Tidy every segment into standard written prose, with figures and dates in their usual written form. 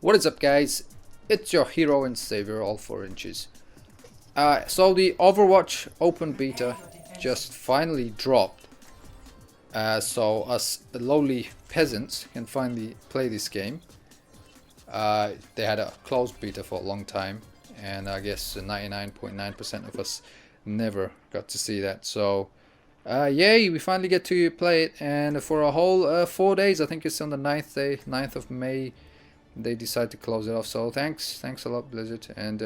What is up, guys? It's your hero and savior, all 4 inches. So the Overwatch open beta just finally dropped, so us lowly peasants can finally play this game. They had a closed beta for a long time, and I guess 99.9% of us never got to see that. So yay, we finally get to play it, and for a whole 4 days. I think it's on the 9th of May. They decide to close it off, so thanks a lot, Blizzard. And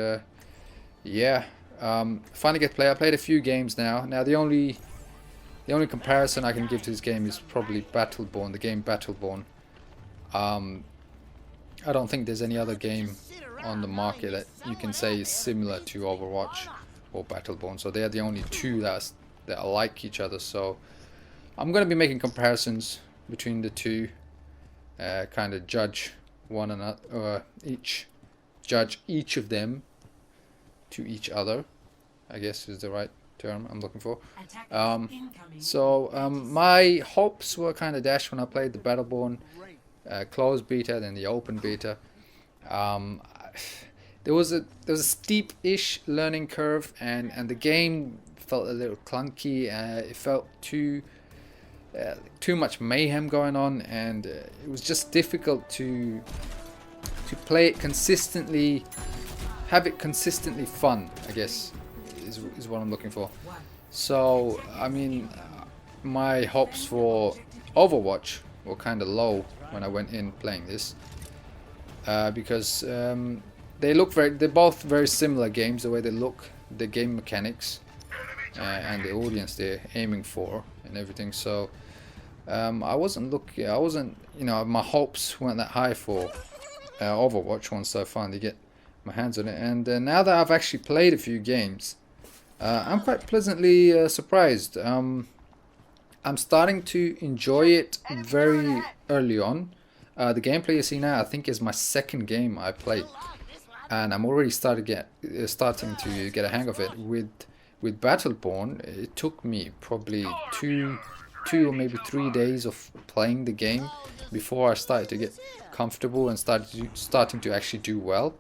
yeah, finally get to play. I played a few games now. The only comparison I can give to this game is probably Battleborn, the game Battleborn. I don't think there's any other game on the market that you can say is similar to Overwatch or Battleborn. So they're the only two that are like each other. So I'm gonna be making comparisons between the two, kind of judge one another, judge each of them to each other, I guess is the right term I'm looking for. My hopes were kind of dashed when I played the Battleborn closed beta, then the open beta. There was a steep-ish learning curve, and the game felt a little clunky. It felt too much mayhem going on, and it was just difficult to play it consistently, have it consistently fun, I guess is what I'm looking for. So I mean, my hopes for Overwatch were kind of low when I went in playing this, because they're both very similar games, the way they look, the game mechanics, and the audience they're aiming for and everything. So I wasn't, my hopes weren't that high for Overwatch once I finally get my hands on it. And now that I've actually played a few games, I'm quite pleasantly surprised. I'm starting to enjoy it very early on. The gameplay you see now, I think, is my second game I played, and I'm already starting to get a hang of it. With Battleborn, it took me probably two or maybe 3 days of playing the game before I started to get comfortable and starting to actually do well.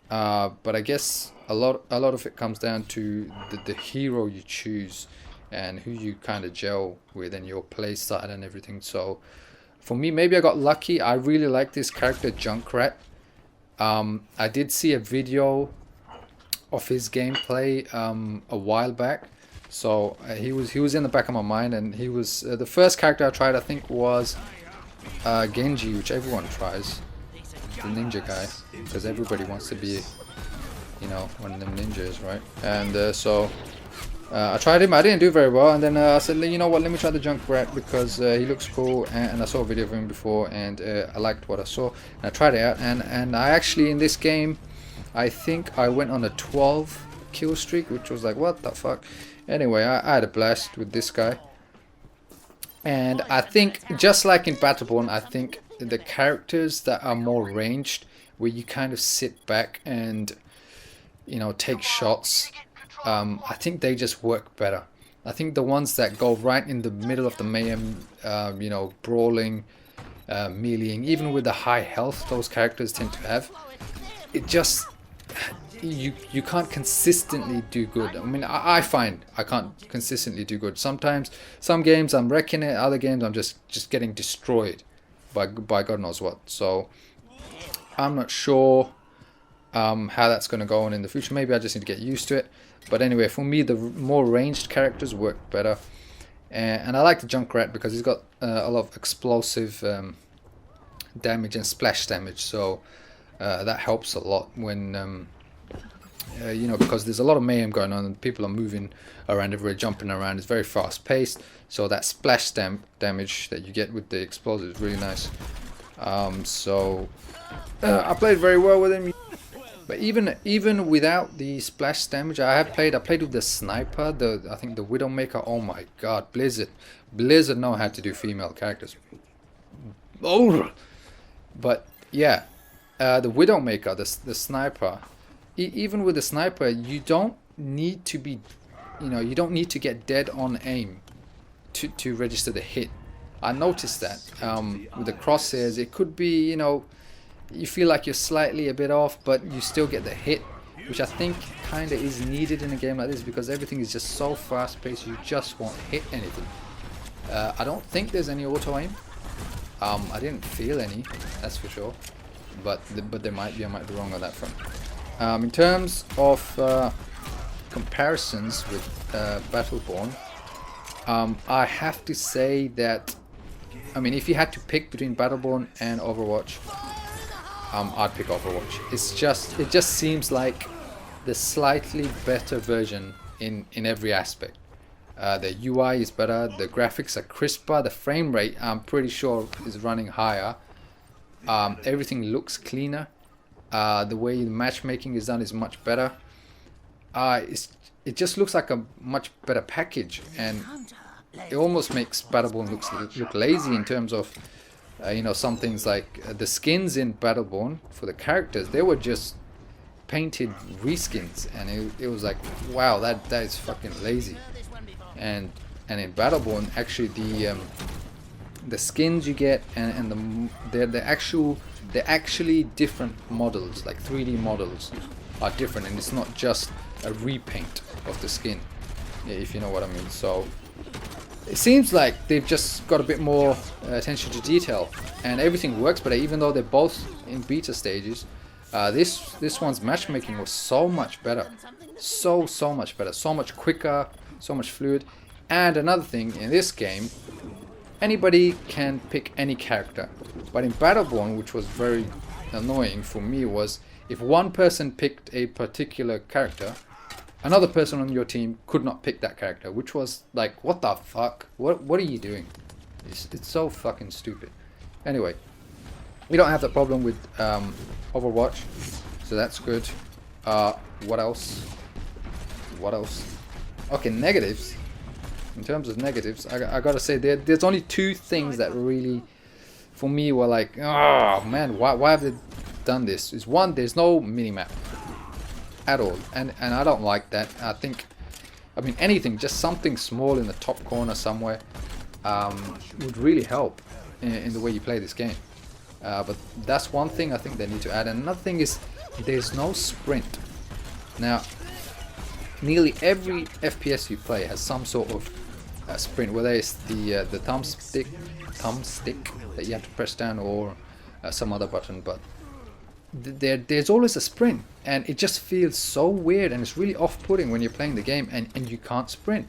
But I guess a lot of it comes down to the hero you choose and who you kind of gel with and your play style and everything. So for me, maybe I got lucky. I really like this character Junkrat. I did see a video of his gameplay a while back, so he was in the back of my mind, and he was the first character I tried. I think was Genji, which everyone tries, the ninja guy, because everybody wants to be, one of them ninjas, right? And so I tried him. I didn't do very well, and then I said, you know what, let me try the Junkrat because he looks cool, and I saw a video of him before, and I liked what I saw, and I tried it out, and I actually, in this game, I think I went on a 12 kill streak, which was like, what the fuck. Anyway, I had a blast with this guy, and I think, just like in Battleborn, I think the characters that are more ranged, where you kind of sit back and take shots, I think they just work better. I think the ones that go right in the middle of the mayhem, brawling, meleeing, even with the high health those characters tend to have, it just, you can't consistently do good. I mean, I find I can't consistently do good. Sometimes, some games I'm wrecking it, other games I'm just getting destroyed by God knows what. So I'm not sure how that's going to go on in the future. Maybe I just need to get used to it. But anyway, for me, the more ranged characters work better, and I like the Junkrat because he's got a lot of explosive damage and splash damage. So that helps a lot when because there's a lot of mayhem going on and people are moving around everywhere, jumping around. It's very fast paced, so that splash damage that you get with the explosive is really nice. So I played very well with him. But even without the splash damage, I played with the sniper, I think the Widowmaker. Oh my god, Blizzard know how to do female characters. Oh, but yeah, the Widowmaker, the sniper. Even with the sniper, you don't need to be, you don't need to get dead on aim to register the hit. I noticed that with the crosshairs, it could be, you feel like you're slightly a bit off, but you still get the hit, which I think kind of is needed in a game like this because everything is just so fast paced, you just won't hit anything. I don't think there's any auto aim. I didn't feel any, that's for sure, but there might be. I might be wrong on that front. In terms of comparisons with Battleborn, I have to say that, I mean, if you had to pick between Battleborn and Overwatch, I'd pick Overwatch. It just seems like the slightly better version in every aspect. The UI is better, the graphics are crisper, the frame rate I'm pretty sure is running higher. Everything looks cleaner. The way the matchmaking is done is much better. It just looks like a much better package, and it almost makes Battleborn look lazy in terms of you know, some things like the skins in Battleborn for the characters, they were just painted reskins, and it was like, wow, that is fucking lazy. And in Battleborn, actually the skins you get and they're actually different models, like 3D models are different, and it's not just a repaint of the skin, if you know what I mean. So it seems like they've just got a bit more attention to detail, and everything works better, even though they're both in beta stages. This one's matchmaking was so much better, so much better, so much quicker, so much fluid. And another thing, in this game, anybody can pick any character, but in Battleborn, which was very annoying for me, was if one person picked a particular character, another person on your team could not pick that character, which was like, what the fuck? What are you doing? It's so fucking stupid. Anyway, we don't have that problem with Overwatch, so that's good. What else? Okay, negatives. In terms of negatives, I gotta say there's only two things that really, for me, were like, oh man, why have they done this? Is one, there's no minimap at all, and I don't like that. I mean anything, just something small in the top corner somewhere would really help in the way you play this game. But that's one thing I think they need to add. And another thing is there's no sprint. Now, nearly every FPS you play has some sort of sprint, whether it's the thumbstick that you have to press down, or some other button, but there's always a sprint, and it just feels so weird, and it's really off-putting when you're playing the game and you can't sprint.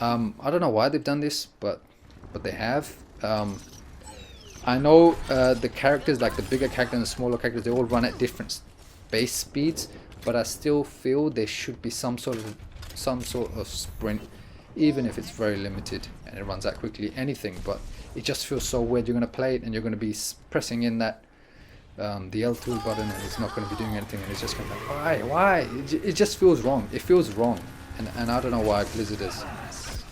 I don't know why they've done this, but they have. I know the characters, like the bigger character and the smaller characters, they all run at different base speeds, but I still feel there should be some sort of sprint, even if it's very limited and it runs out quickly. Anything, but it just feels so weird. You're going to play it and you're going to be pressing in that the L2 button, and it's not going to be doing anything, and it's just going to be like, why? It just feels wrong. It feels wrong, and I don't know why Blizzard has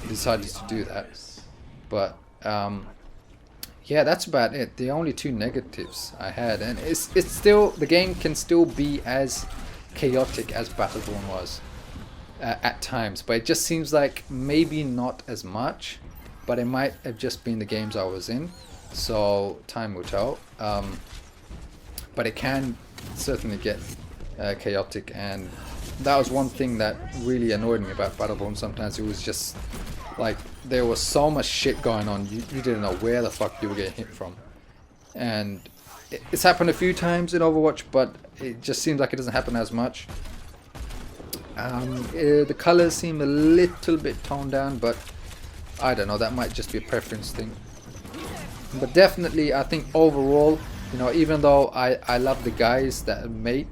decided to do that. But yeah, that's about it. The only two negatives I had, and it's still, the game can still be as chaotic as Battleborn was at times, but it just seems like maybe not as much, but it might have just been the games I was in, so time will tell. But it can certainly get chaotic, and that was one thing that really annoyed me about Battleborn. Sometimes it was just like there was so much shit going on, you didn't know where the fuck you were getting hit from. And it's happened a few times in Overwatch, but it just seems like it doesn't happen as much. The colors seem a little bit toned down, but I don't know, that might just be a preference thing. But definitely, I think overall, you know, even though I love the guys that made,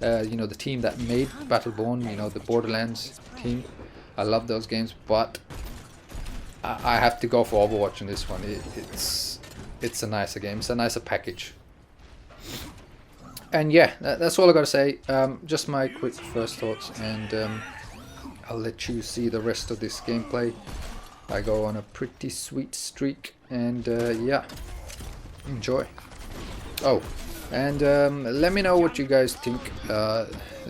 you know, the team that made Battleborn, you know, the Borderlands team, I love those games, but I have to go for Overwatch in this one. It's a nicer game, it's a nicer package. And yeah, that's all I gotta say. Just my quick first thoughts, and I'll let you see the rest of this gameplay. I go on a pretty sweet streak, and yeah, enjoy. Oh, and let me know what you guys think.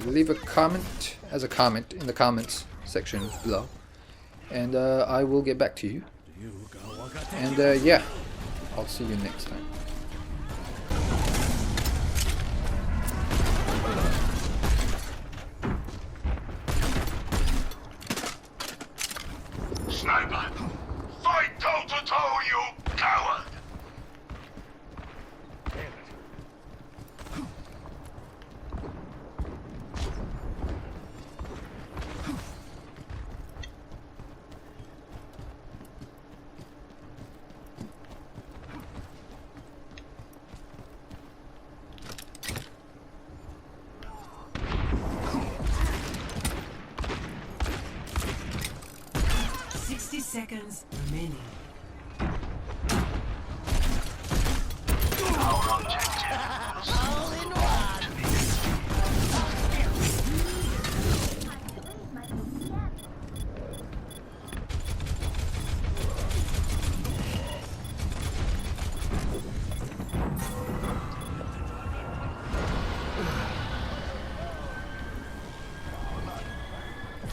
Leave a comment in the comments section below, and I will get back to you. And yeah, I'll see you next time. seconds remaining. Our objective was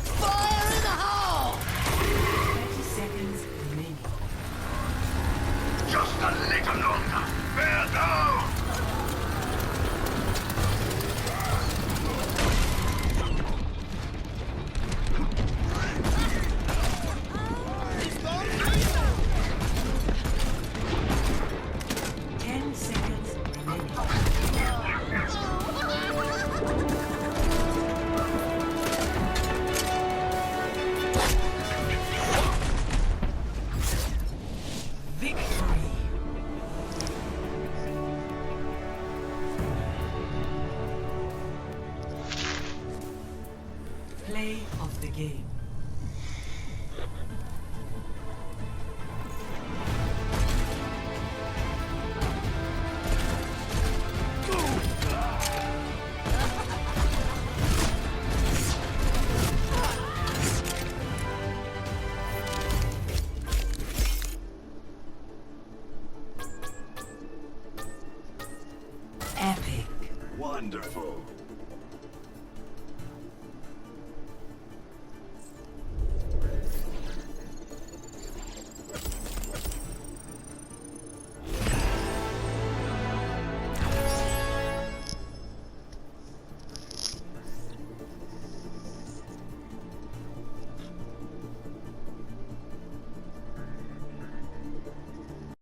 Fire in the hole! 30 seconds remaining. just a little longer. Bear down! Ten seconds remaining. Victory. Play of the game. Epic. Wonderful.